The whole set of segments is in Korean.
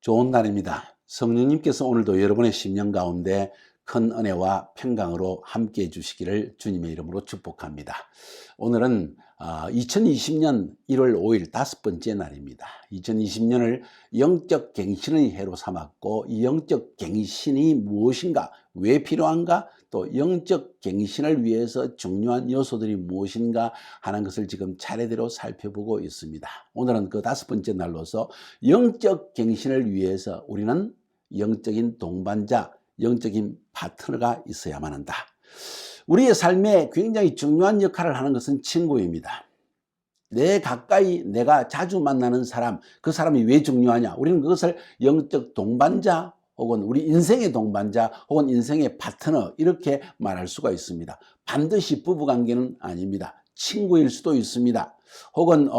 좋은 날입니다. 성령님께서 오늘도 여러분의 심령 가운데 큰 은혜와 평강으로 함께 해주시기를 주님의 이름으로 축복합니다. 오늘은 2020년 1월 5일 5번째 날입니다. 2020년을 영적 갱신의 해로 삼았고, 이 영적 갱신이 무엇인가, 왜 필요한가, 또 영적 갱신을 위해서 중요한 요소들이 무엇인가 하는 것을 지금 차례대로 살펴보고 있습니다. 오늘은 그 5번째 날로서 영적 갱신을 위해서 우리는 영적인 동반자, 영적인 파트너가 있어야만 한다. 우리의 삶에 굉장히 중요한 역할을 하는 것은 친구입니다. 내 가까이 내가 자주 만나는 사람, 그 사람이 왜 중요하냐? 우리는 그것을 영적 동반자 혹은 우리 인생의 동반자 혹은 인생의 파트너 이렇게 말할 수가 있습니다. 반드시 부부관계는 아닙니다. 친구일 수도 있습니다. 혹은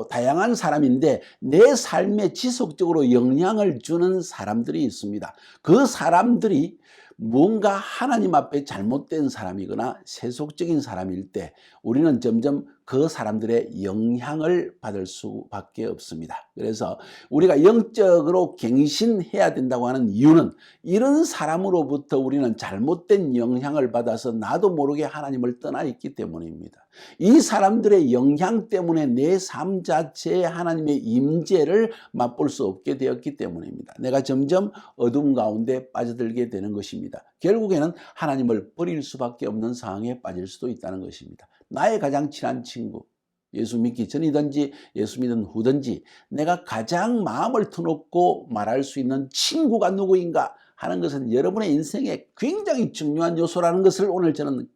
다양한 사람인데 내 삶에 지속적으로 영향을 주는 사람들이 있습니다. 그 사람들이 뭔가 하나님 앞에 잘못된 사람이거나 세속적인 사람일 때 우리는 점점 그 사람들의 영향을 받을 수밖에 없습니다. 그래서 우리가 영적으로 갱신해야 된다고 하는 이유는 이런 사람으로부터 우리는 잘못된 영향을 받아서 나도 모르게 하나님을 떠나 있기 때문입니다. 이 사람들의 영향 때문에 내 삶 자체에 하나님의 임재를 맛볼 수 없게 되었기 때문입니다. 내가 점점 어둠 가운데 빠져들게 되는 것입니다. 결국에는 하나님을 버릴 수밖에 없는 상황에 빠질 수도 있다는 것입니다. 나의 가장 친한 친구, 예수 믿기 전이든지 예수 믿은 후든지 내가 가장 마음을 터놓고 말할 수 있는 친구가 누구인가 하는 것은 여러분의 인생에 굉장히 중요한 요소라는 것을 오늘 저는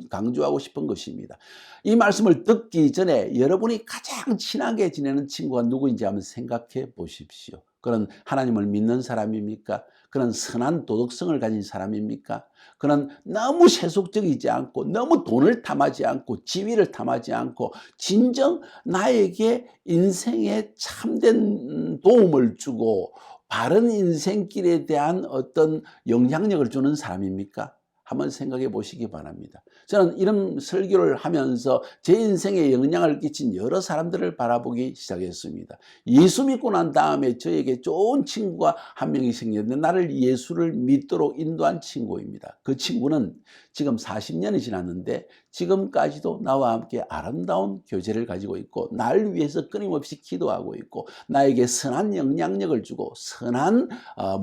강조하고 싶은 것입니다. 이 말씀을 듣기 전에 여러분이 가장 친하게 지내는 친구가 누구인지 한번 생각해 보십시오. 그는 하나님을 믿는 사람입니까? 그는 선한 도덕성을 가진 사람입니까? 그는 너무 세속적이지 않고 너무 돈을 탐하지 않고 지위를 탐하지 않고 진정 나에게 인생에 참된 도움을 주고 바른 인생길에 대한 어떤 영향력을 주는 사람입니까? 한번 생각해 보시기 바랍니다. 저는 이런 설교를 하면서 제 인생에 영향을 끼친 여러 사람들을 바라보기 시작했습니다. 예수 믿고 난 다음에 저에게 좋은 친구가 한 명이 생겼는데 나를 예수를 믿도록 인도한 친구입니다. 그 친구는 지금 40년이 지났는데 지금까지도 나와 함께 아름다운 교제를 가지고 있고 날 위해서 끊임없이 기도하고 있고 나에게 선한 영향력을 주고 선한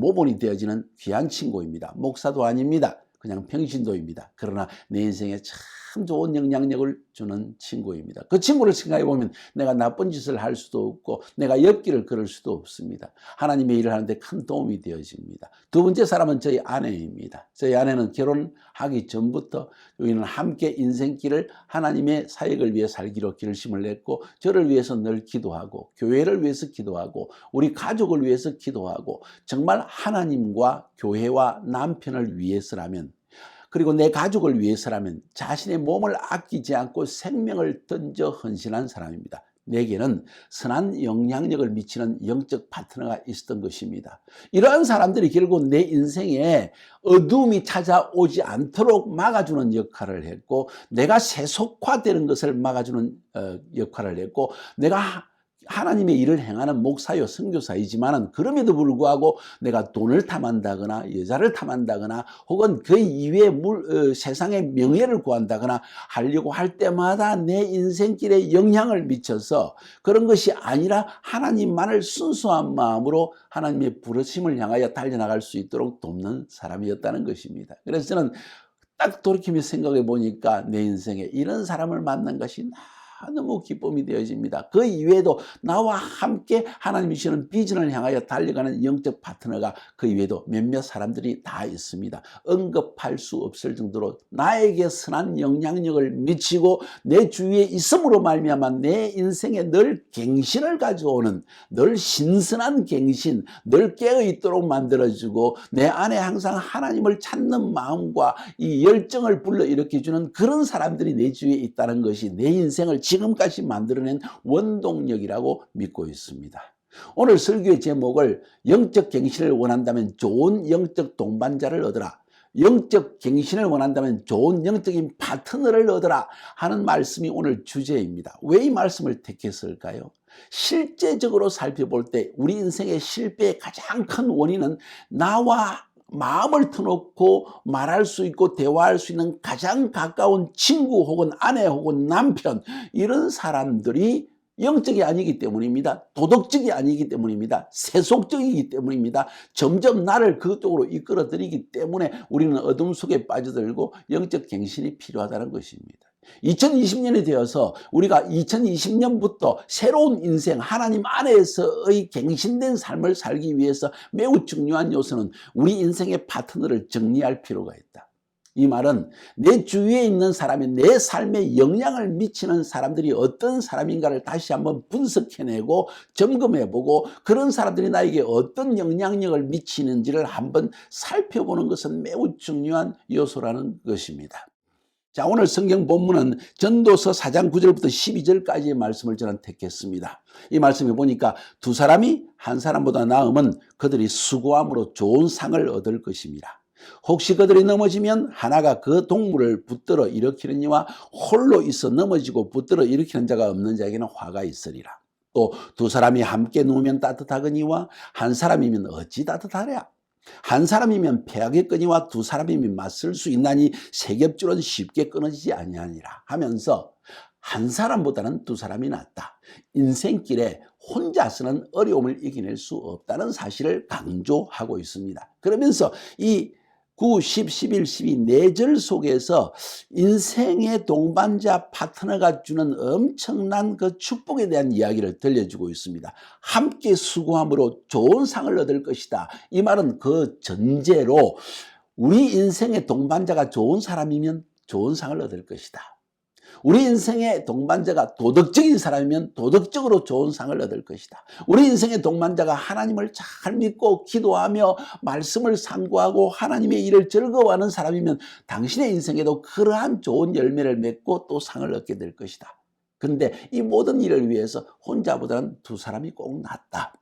모본이 되어지는 귀한 친구입니다. 목사도 아닙니다. 그냥 평신도입니다. 그러나 내 인생에 참 좋은 영향력을 주는 친구입니다. 그 친구를 생각해 보면 내가 나쁜 짓을 할 수도 없고 내가 옆길을 걸을 수도 없습니다. 하나님의 일을 하는데 큰 도움이 되어집니다. 두 번째 사람은 저희 아내입니다. 저희 아내는 결혼하기 전부터 우리는 함께 인생길을 하나님의 사역을 위해 살기로 결심을 했고 저를 위해서 늘 기도하고 교회를 위해서 기도하고 우리 가족을 위해서 기도하고 정말 하나님과 교회와 남편을 위해서라면 그리고 내 가족을 위해서라면 자신의 몸을 아끼지 않고 생명을 던져 헌신한 사람입니다. 내게는 선한 영향력을 미치는 영적 파트너가 있었던 것입니다. 이러한 사람들이 결국 내 인생에 어둠이 찾아오지 않도록 막아주는 역할을 했고 내가 세속화되는 것을 막아주는 역할을 했고 내가 하나님의 일을 행하는 목사요 선교사이지만 그럼에도 불구하고 내가 돈을 탐한다거나 여자를 탐한다거나 혹은 그 이외의 세상의 명예를 구한다거나 하려고 할 때마다 내 인생길에 영향을 미쳐서 그런 것이 아니라 하나님만을 순수한 마음으로 하나님의 부르심을 향하여 달려나갈 수 있도록 돕는 사람이었다는 것입니다. 그래서 저는 딱 돌이키며 생각해 보니까 내 인생에 이런 사람을 만난 것이 너무 기쁨이 되어집니다. 그 이외에도 나와 함께 하나님이 주시는 비전을 향하여 달려가는 영적 파트너가 그 이외에도 몇몇 사람들이 다 있습니다. 언급할 수 없을 정도로 나에게 선한 영향력을 미치고 내 주위에 있음으로 말미암아 내 인생에 늘 갱신을 가져오는 늘 신선한 갱신, 늘 깨어있도록 만들어주고 내 안에 항상 하나님을 찾는 마음과 이 열정을 불러일으켜주는 그런 사람들이 내 주위에 있다는 것이 내 인생을 지금까지 만들어낸 원동력이라고 믿고 있습니다. 오늘 설교의 제목을 영적 갱신을 원한다면 좋은 영적 동반자를 얻으라. 영적 갱신을 원한다면 좋은 영적인 파트너를 얻어라 하는 말씀이 오늘 주제입니다. 왜 이 말씀을 택했을까요? 실제적으로 살펴볼 때 우리 인생의 실패의 가장 큰 원인은 나와 마음을 터놓고 말할 수 있고 대화할 수 있는 가장 가까운 친구 혹은 아내 혹은 남편, 이런 사람들이 영적이 아니기 때문입니다. 도덕적이 아니기 때문입니다. 세속적이기 때문입니다. 점점 나를 그쪽으로 이끌어들이기 때문에 우리는 어둠 속에 빠져들고 영적 갱신이 필요하다는 것입니다. 2020년이 되어서 우리가 2020년부터 새로운 인생, 하나님 안에서의 갱신된 삶을 살기 위해서 매우 중요한 요소는 우리 인생의 파트너를 정리할 필요가 있다. 이 말은 내 주위에 있는 사람이 내 삶에 영향을 미치는 사람들이 어떤 사람인가를 다시 한번 분석해내고 점검해보고 그런 사람들이 나에게 어떤 영향력을 미치는지를 한번 살펴보는 것은 매우 중요한 요소라는 것입니다. 자, 오늘 성경 본문은 전도서 4장 9절부터 12절까지의 말씀을 저는 택했습니다. 이 말씀에 보니까 두 사람이 한 사람보다 나으면 그들이 수고함으로 좋은 상을 얻을 것입니다. 혹시 그들이 넘어지면 하나가 그 동물을 붙들어 일으키느니와 홀로 있어 넘어지고 붙들어 일으키는 자가 없는 자에게는 화가 있으리라. 또 두 사람이 함께 누우면 따뜻하거니와 한 사람이면 어찌 따뜻하랴. 한 사람이면 패하겠거니와 두 사람이면 맞설 수 있나니 세 겹줄은 쉽게 끊어지지 아니하니라 하면서 한 사람보다는 두 사람이 낫다. 인생길에 혼자서는 어려움을 이겨낼 수 없다는 사실을 강조하고 있습니다. 그러면서 이 9, 10, 11, 12, 4절 속에서 인생의 동반자 파트너가 주는 엄청난 그 축복에 대한 이야기를 들려주고 있습니다. 함께 수고함으로 좋은 상을 얻을 것이다. 이 말은 그 전제로 우리 인생의 동반자가 좋은 사람이면 좋은 상을 얻을 것이다. 우리 인생의 동반자가 도덕적인 사람이면 도덕적으로 좋은 상을 얻을 것이다. 우리 인생의 동반자가 하나님을 잘 믿고 기도하며 말씀을 상고하고 하나님의 일을 즐거워하는 사람이면 당신의 인생에도 그러한 좋은 열매를 맺고 또 상을 얻게 될 것이다. 그런데 이 모든 일을 위해서 혼자보다는 두 사람이 꼭 낫다.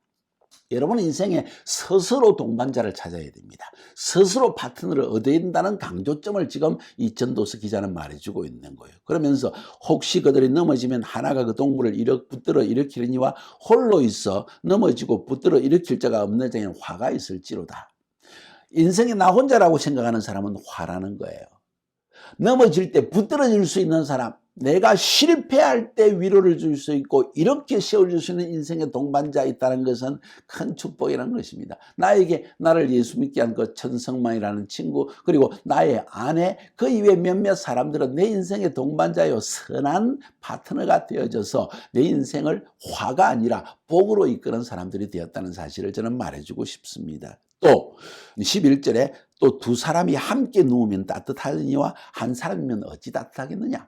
여러분은 인생에 스스로 동반자를 찾아야 됩니다. 스스로 파트너를 얻어야 된다는 강조점을 지금 이 전도서 기자는 말해주고 있는 거예요. 그러면서 혹시 그들이 넘어지면 하나가 그 동물을 붙들어 일으키려니와 홀로 있어 넘어지고 붙들어 일으킬 자가 없는 자에는 화가 있을지로다. 인생에 나 혼자라고 생각하는 사람은 화라는 거예요. 넘어질 때 붙들어질 수 있는 사람, 내가 실패할 때 위로를 줄 수 있고 이렇게 세워줄 수 있는 인생의 동반자 있다는 것은 큰 축복이라는 것입니다. 나에게 나를 예수 믿게 한 그 천성만이라는 친구, 그리고 나의 아내, 그 이외 몇몇 사람들은 내 인생의 동반자요 선한 파트너가 되어져서 내 인생을 화가 아니라 복으로 이끄는 사람들이 되었다는 사실을 저는 말해주고 싶습니다. 또 11절에 또 두 사람이 함께 누우면 따뜻하니와 한 사람이면 어찌 따뜻하겠느냐.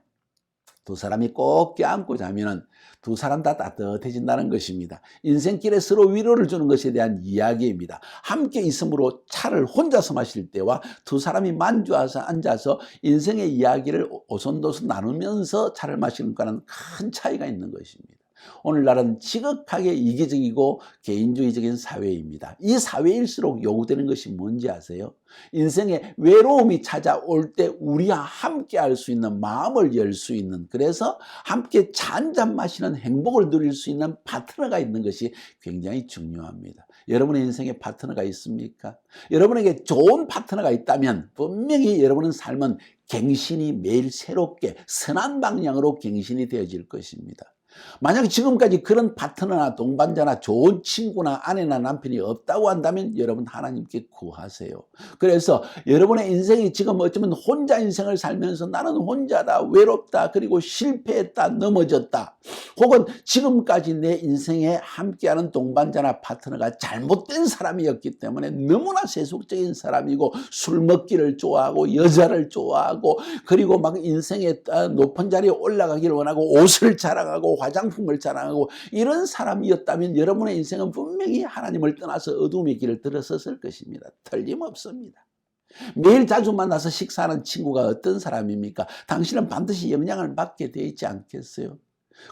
두 사람이 꼭 껴안고 자면은 두 사람 다 따뜻해진다는 것입니다. 인생길에 서로 위로를 주는 것에 대한 이야기입니다. 함께 있음으로 차를 혼자서 마실 때와 두 사람이 만주해서 앉아서 인생의 이야기를 오손도손 나누면서 차를 마시는 것과는 큰 차이가 있는 것입니다. 오늘날은 지극하게 이기적이고 개인주의적인 사회입니다. 이 사회일수록 요구되는 것이 뭔지 아세요? 인생에 외로움이 찾아올 때 우리와 함께 할 수 있는 마음을 열 수 있는, 그래서 함께 차 한잔 마시는 행복을 누릴 수 있는 파트너가 있는 것이 굉장히 중요합니다. 여러분의 인생에 파트너가 있습니까? 여러분에게 좋은 파트너가 있다면 분명히 여러분의 삶은 갱신이 매일 새롭게 선한 방향으로 갱신이 되어질 것입니다. 만약 지금까지 그런 파트너나 동반자나 좋은 친구나 아내나 남편이 없다고 한다면 여러분 하나님께 구하세요. 그래서 여러분의 인생이 지금 어쩌면 혼자 인생을 살면서 나는 혼자다, 외롭다, 그리고 실패했다, 넘어졌다, 혹은 지금까지 내 인생에 함께하는 동반자나 파트너가 잘못된 사람이었기 때문에 너무나 세속적인 사람이고 술 먹기를 좋아하고 여자를 좋아하고 그리고 막 인생의 높은 자리에 올라가기를 원하고 옷을 자랑하고 화장품을 자랑하고 이런 사람이었다면 여러분의 인생은 분명히 하나님을 떠나서 어둠의 길을 들어섰을 것입니다. 틀림없습니다. 매일 자주 만나서 식사하는 친구가 어떤 사람입니까? 당신은 반드시 영향을 받게 되어 있지 않겠어요?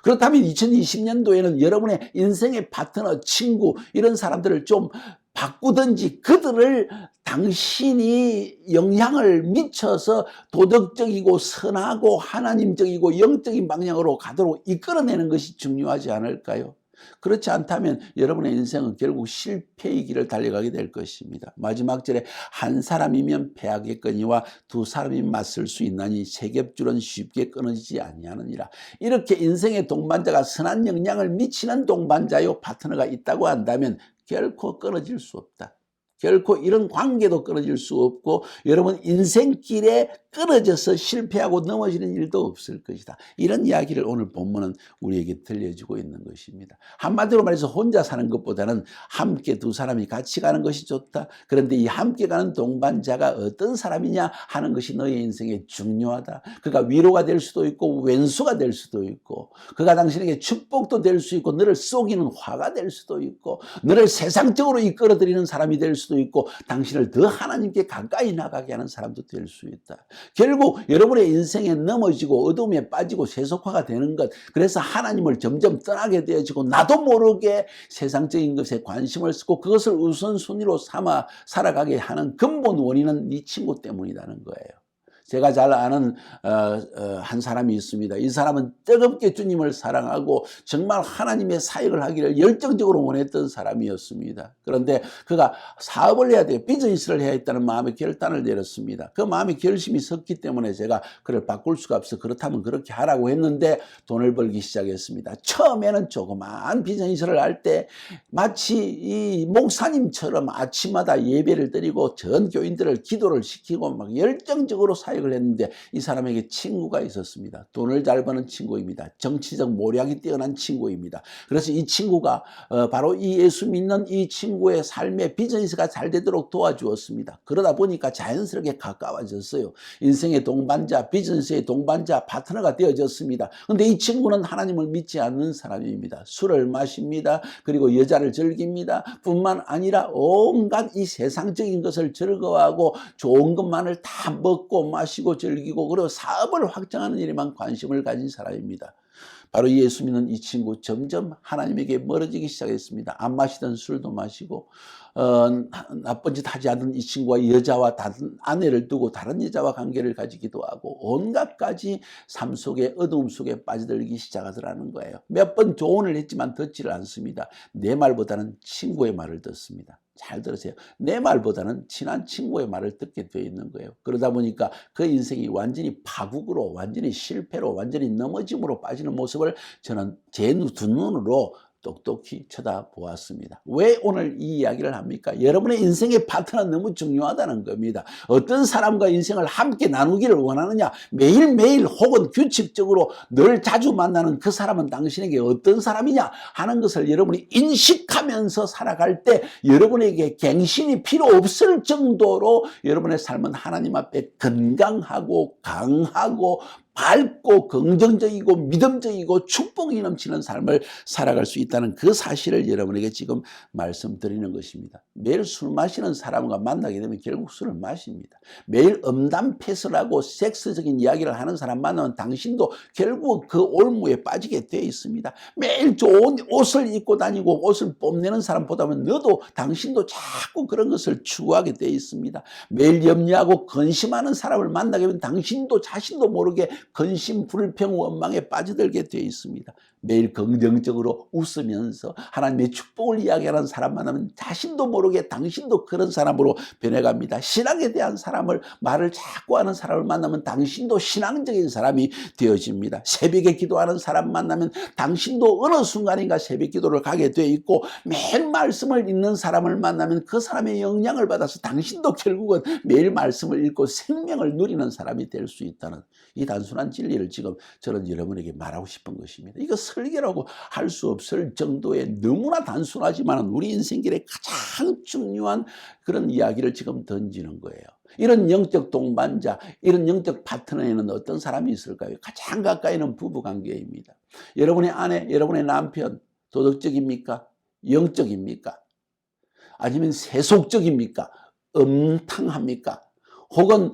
그렇다면 2020년도에는 여러분의 인생의 파트너, 친구 이런 사람들을 좀 바꾸든지 그들을 당신이 영향을 미쳐서 도덕적이고 선하고 하나님적이고 영적인 방향으로 가도록 이끌어내는 것이 중요하지 않을까요? 그렇지 않다면 여러분의 인생은 결국 실패의 길을 달려가게 될 것입니다. 마지막 절에 한 사람이면 패하겠거니와 두 사람이 맞설 수 있나니 세 겹줄은 쉽게 끊어지지 아니하느니라. 이렇게 인생의 동반자가 선한 영향을 미치는 동반자요 파트너가 있다고 한다면 결코 끊어질 수 없다. 결코 이런 관계도 끊어질 수 없고 여러분 인생길에 끊어져서 실패하고 넘어지는 일도 없을 것이다. 이런 이야기를 오늘 본문은 우리에게 들려주고 있는 것입니다. 한마디로 말해서 혼자 사는 것보다는 함께 두 사람이 같이 가는 것이 좋다. 그런데 이 함께 가는 동반자가 어떤 사람이냐 하는 것이 너의 인생에 중요하다. 그가 위로가 될 수도 있고 왼수가 될 수도 있고 그가 당신에게 축복도 될 수 있고 너를 속이는 화가 될 수도 있고 너를 세상적으로 이끌어들이는 사람이 될 수도 있고 당신을 더 하나님께 가까이 나가게 하는 사람도 될 수 있다. 결국 여러분의 인생에 넘어지고 어둠에 빠지고 세속화가 되는 것, 그래서 하나님을 점점 떠나게 되어지고 나도 모르게 세상적인 것에 관심을 쓰고 그것을 우선순위로 삼아 살아가게 하는 근본 원인은 네 친구 때문이라는 거예요. 제가 잘 아는 한 사람이 있습니다. 이 사람은 뜨겁게 주님을 사랑하고 정말 하나님의 사역을 하기를 열정적으로 원했던 사람이었습니다. 그런데 그가 사업을 해야 돼요. 비즈니스를 해야 했다는 마음의 결단을 내렸습니다. 그 마음의 결심이 섰기 때문에 제가 그를 바꿀 수가 없어 그렇다면 그렇게 하라고 했는데 돈을 벌기 시작했습니다. 처음에는 조그만 비즈니스를 할 때 마치 이 목사님처럼 아침마다 예배를 드리고 전 교인들을 기도를 시키고 막 열정적으로 사역을 했는데 이 사람에게 친구가 있었습니다. 돈을 잘 버는 친구입니다. 정치적 모략이 뛰어난 친구입니다. 그래서 이 친구가 바로 이 예수 믿는 이 친구의 삶의 비즈니스가 잘 되도록 도와주었습니다. 그러다 보니까 자연스럽게 가까워졌어요. 인생의 동반자, 비즈니스의 동반자, 파트너가 되어졌습니다. 그런데 이 친구는 하나님을 믿지 않는 사람입니다. 술을 마십니다. 그리고 여자를 즐깁니다. 뿐만 아니라 온갖 이 세상적인 것을 즐거워하고 좋은 것만을 다 먹고 마시고 즐기고 그리고 사업을 확장하는 일에만 관심을 가진 사람입니다. 바로 예수 믿는 이 친구 점점 하나님에게 멀어지기 시작했습니다. 안 마시던 술도 마시고 나쁜 짓 하지 않는 이 친구와 여자와 다른 아내를 두고 다른 여자와 관계를 가지기도 하고 온갖 가지 삶 속에 어두움 속에 빠져들기 시작하더라는 거예요. 몇 번 조언을 했지만 듣지를 않습니다. 내 말보다는 친구의 말을 듣습니다. 잘 들으세요. 내 말보다는 친한 친구의 말을 듣게 되어 있는 거예요. 그러다 보니까 그 인생이 완전히 파국으로 완전히 실패로 완전히 넘어짐으로 빠지는 모습을 저는 제 두 눈으로 똑똑히 쳐다보았습니다. 왜 오늘 이 이야기를 합니까? 여러분의 인생의 파트너는 너무 중요하다는 겁니다. 어떤 사람과 인생을 함께 나누기를 원하느냐? 매일매일 혹은 규칙적으로 늘 자주 만나는 그 사람은 당신에게 어떤 사람이냐 하는 것을 여러분이 인식하면서 살아갈 때 여러분에게 갱신이 필요 없을 정도로 여러분의 삶은 하나님 앞에 건강하고 강하고 밝고 긍정적이고 믿음적이고 축복이 넘치는 삶을 살아갈 수 있다는 그 사실을 여러분에게 지금 말씀드리는 것입니다. 매일 술 마시는 사람과 만나게 되면 결국 술을 마십니다. 매일 음담패설하고 섹스적인 이야기를 하는 사람 만나면 당신도 결국 그 올무에 빠지게 되어 있습니다. 매일 좋은 옷을 입고 다니고 옷을 뽐내는 사람 보다 보면 너도 당신도 자꾸 그런 것을 추구하게 되어 있습니다. 매일 염려하고 근심하는 사람을 만나게 되면 당신도 자신도 모르게 근심, 불평, 원망에 빠져들게 되어 있습니다. 매일 긍정적으로 웃으면서 하나님의 축복을 이야기하는 사람 만나면 자신도 모르게 당신도 그런 사람으로 변해갑니다. 신앙에 대한 말을 자꾸 하는 사람을 만나면 당신도 신앙적인 사람이 되어집니다. 새벽에 기도하는 사람 만나면 당신도 어느 순간인가 새벽 기도를 가게 되어 있고 매일 말씀을 읽는 사람을 만나면 그 사람의 영향을 받아서 당신도 결국은 매일 말씀을 읽고 생명을 누리는 사람이 될 수 있다는 이 단순한 진리를 지금 저는 여러분에게 말하고 싶은 것입니다. 이거 설계라고 할 수 없을 정도의 너무나 단순하지만 우리 인생길에 가장 중요한 그런 이야기를 지금 던지는 거예요. 이런 영적 동반자, 이런 영적 파트너에는 어떤 사람이 있을까요? 가장 가까이는 부부관계입니다. 여러분의 아내, 여러분의 남편 도덕적입니까? 영적입니까? 아니면 세속적입니까? 음탕합니까? 혹은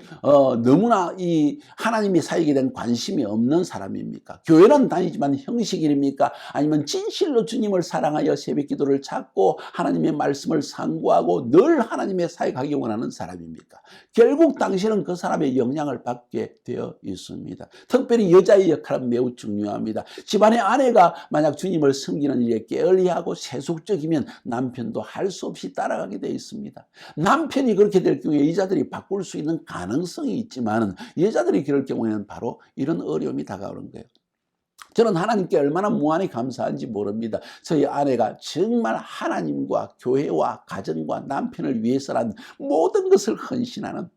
너무나 이 하나님의 사역에 대한 관심이 없는 사람입니까? 교회는 다니지만 형식일입니까? 아니면 진실로 주님을 사랑하여 새벽 기도를 찾고 하나님의 말씀을 상고하고 늘 하나님의 사역하기 원하는 사람입니까? 결국 당신은 그 사람의 영향을 받게 되어 있습니다. 특별히 여자의 역할은 매우 중요합니다. 집안의 아내가 만약 주님을 섬기는 일에 게을리하고 세속적이면 남편도 할 수 없이 따라가게 되어 있습니다. 남편이 그렇게 될 경우에 여자들이 바꿀 수 있는 가능성이 있지만 여자들이 그럴 경우에는 바로 이런 어려움이 다가오는 거예요. 저는 하나님께 얼마나 무한히 감사한지 모릅니다. 저희 아내가 정말 하나님과 교회와 가정과 남편을 위해서란 모든 것을 헌신하는,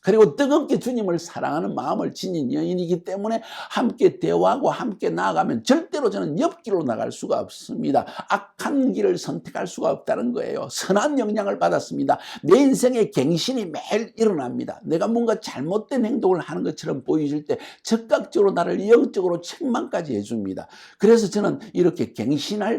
그리고 뜨겁게 주님을 사랑하는 마음을 지닌 여인이기 때문에 함께 대화하고 함께 나아가면 절대로 저는 옆길로 나갈 수가 없습니다. 악한 길을 선택할 수가 없다는 거예요. 선한 영향을 받았습니다. 내 인생에 갱신이 매일 일어납니다. 내가 뭔가 잘못된 행동을 하는 것처럼 보여질 때 즉각적으로 나를 영적으로 책망까지 해줍니다. 그래서 저는 이렇게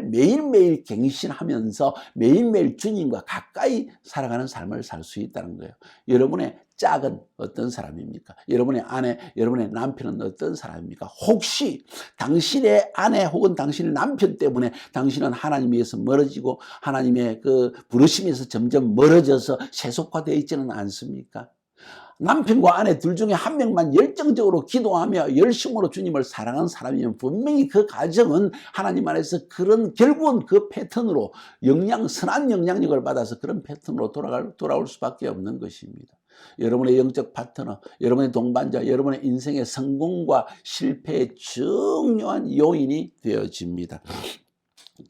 매일매일 갱신하면서 매일매일 주님과 가까이 살아가는 삶을 살 수 있다는 거예요. 여러분의 짝은 어떤 사람입니까? 여러분의 아내, 여러분의 남편은 어떤 사람입니까? 혹시 당신의 아내 혹은 당신의 남편 때문에 당신은 하나님에서 멀어지고 하나님의 그 부르심에서 점점 멀어져서 세속화되어 있지는 않습니까? 남편과 아내 둘 중에 한 명만 열정적으로 기도하며 열심으로 주님을 사랑하는 사람이면 분명히 그 가정은 하나님 안에서 결국은 그 패턴으로 선한 영향력을 받아서 그런 패턴으로 돌아올 수밖에 없는 것입니다. 여러분의 영적 파트너, 여러분의 동반자, 여러분의 인생의 성공과 실패의 중요한 요인이 되어집니다.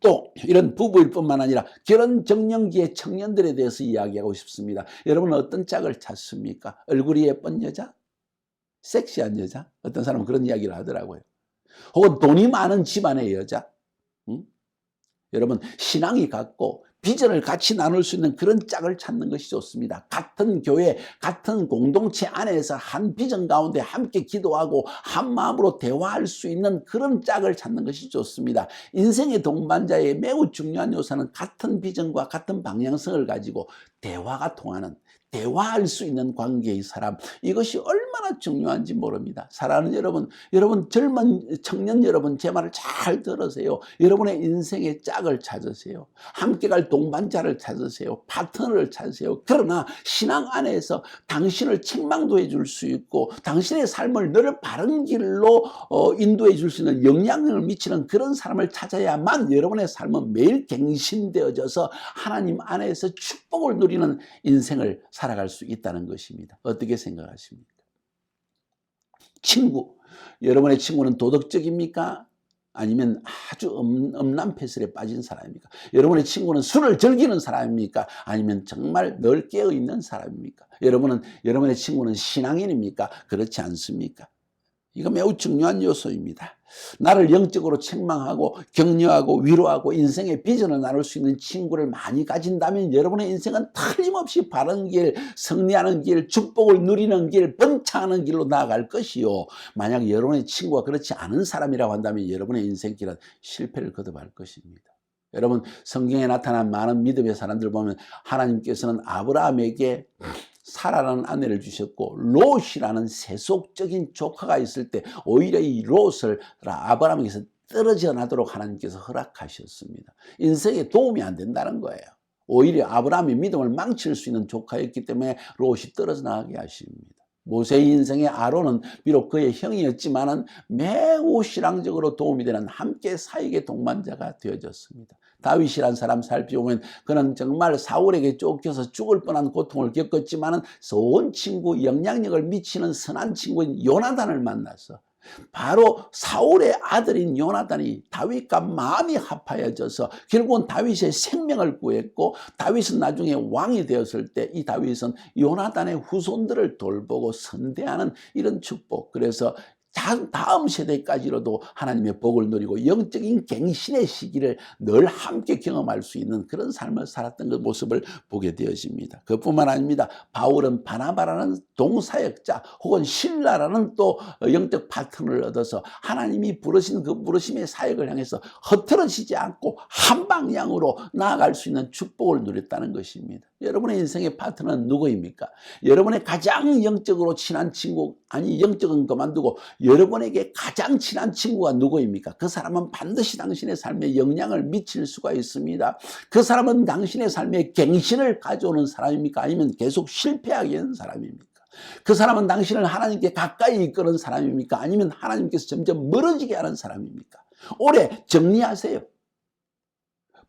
또 이런 부부일 뿐만 아니라 결혼 정년기의 청년들에 대해서 이야기하고 싶습니다. 여러분은 어떤 짝을 찾습니까? 얼굴이 예쁜 여자? 섹시한 여자? 어떤 사람은 그런 이야기를 하더라고요. 혹은 돈이 많은 집안의 여자? 여러분, 신앙이 같고 비전을 같이 나눌 수 있는 그런 짝을 찾는 것이 좋습니다. 같은 교회, 같은 공동체 안에서 한 비전 가운데 함께 기도하고 한 마음으로 대화할 수 있는 그런 짝을 찾는 것이 좋습니다. 인생의 동반자의 매우 중요한 요소는 같은 비전과 같은 방향성을 가지고 대화가 통하는, 대화할 수 있는 관계의 사람, 이것이 얼마나 중요한지 모릅니다. 사랑하는 여러분 젊은 청년 여러분, 제 말을 잘 들으세요. 여러분의 인생의 짝을 찾으세요. 함께 갈 동반자를 찾으세요. 파트너를 찾으세요. 그러나 신앙 안에서 당신을 책망도 해줄 수 있고 당신의 삶을 늘 바른 길로 인도해 줄 수 있는 영향력을 미치는 그런 사람을 찾아야만 여러분의 삶은 매일 갱신되어져서 하나님 안에서 축복을 누리는 인생을 살아갈 수 있다는 것입니다. 어떻게 생각하십니까? 친구, 여러분의 친구는 도덕적입니까? 아니면 아주 음란패설에 빠진 사람입니까? 여러분의 친구는 술을 즐기는 사람입니까? 아니면 정말 늘 깨어있는 사람입니까? 여러분의 친구는 신앙인입니까? 그렇지 않습니까? 이거 매우 중요한 요소입니다. 나를 영적으로 책망하고 격려하고 위로하고 인생의 비전을 나눌 수 있는 친구를 많이 가진다면 여러분의 인생은 틀림없이 바른 길, 승리하는 길, 축복을 누리는 길, 번창하는 길로 나아갈 것이요. 만약 여러분의 친구가 그렇지 않은 사람이라고 한다면 여러분의 인생길은 실패를 거듭할 것입니다. 여러분, 성경에 나타난 많은 믿음의 사람들 보면 하나님께서는 아브라함에게 사라라는 아내를 주셨고 롯이라는 세속적인 조카가 있을 때 오히려 이 롯을 아브라함에게서 떨어져 나도록 하나님께서 허락하셨습니다. 인생에 도움이 안 된다는 거예요. 오히려 아브라함의 믿음을 망칠 수 있는 조카였기 때문에 롯이 떨어져 나가게 하십니다. 모세의 인생의 아론은 비록 그의 형이었지만은 매우 신앙적으로 도움이 되는 함께 사역의 동반자가 되어졌습니다. 다윗이란 사람 살펴보면 그는 정말 사울에게 쫓겨서 죽을 뻔한 고통을 겪었지만은 좋은 친구, 영향력을 미치는 선한 친구인 요나단을 만나서 바로 사울의 아들인 요나단이 다윗과 마음이 합하여져서 결국은 다윗의 생명을 구했고 다윗은 나중에 왕이 되었을 때 이 다윗은 요나단의 후손들을 돌보고 선대하는 이런 축복, 그래서 다음 세대까지로도 하나님의 복을 누리고 영적인 갱신의 시기를 늘 함께 경험할 수 있는 그런 삶을 살았던 그 모습을 보게 되어집니다. 그뿐만 아닙니다. 바울은 바나바라는 동사역자 혹은 실라라는 또 영적 파트너를 얻어서 하나님이 부르신 그 부르심의 사역을 향해서 흐트러지지 않고 한 방향으로 나아갈 수 있는 축복을 누렸다는 것입니다. 여러분의 인생의 파트너는 누구입니까? 여러분의 가장 영적으로 친한 친구, 아니 영적은 그만두고 여러분에게 가장 친한 친구가 누구입니까? 그 사람은 반드시 당신의 삶에 영향을 미칠 수가 있습니다. 그 사람은 당신의 삶에 갱신을 가져오는 사람입니까? 아니면 계속 실패하게 하는 사람입니까? 그 사람은 당신을 하나님께 가까이 이끄는 사람입니까? 아니면 하나님께서 점점 멀어지게 하는 사람입니까? 올해 정리하세요.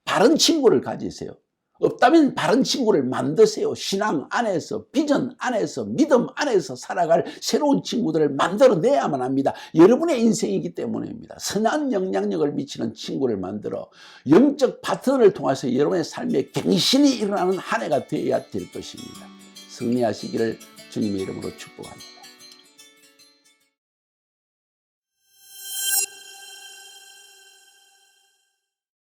바른 친구를 가지세요. 없다면 바른 친구를 만드세요. 신앙 안에서, 비전 안에서, 믿음 안에서 살아갈 새로운 친구들을 만들어내야만 합니다. 여러분의 인생이기 때문입니다. 선한 영향력을 미치는 친구를 만들어 영적 파트너를 통해서 여러분의 삶에 갱신이 일어나는 한 해가 되어야 될 것입니다. 승리하시기를 주님의 이름으로 축복합니다.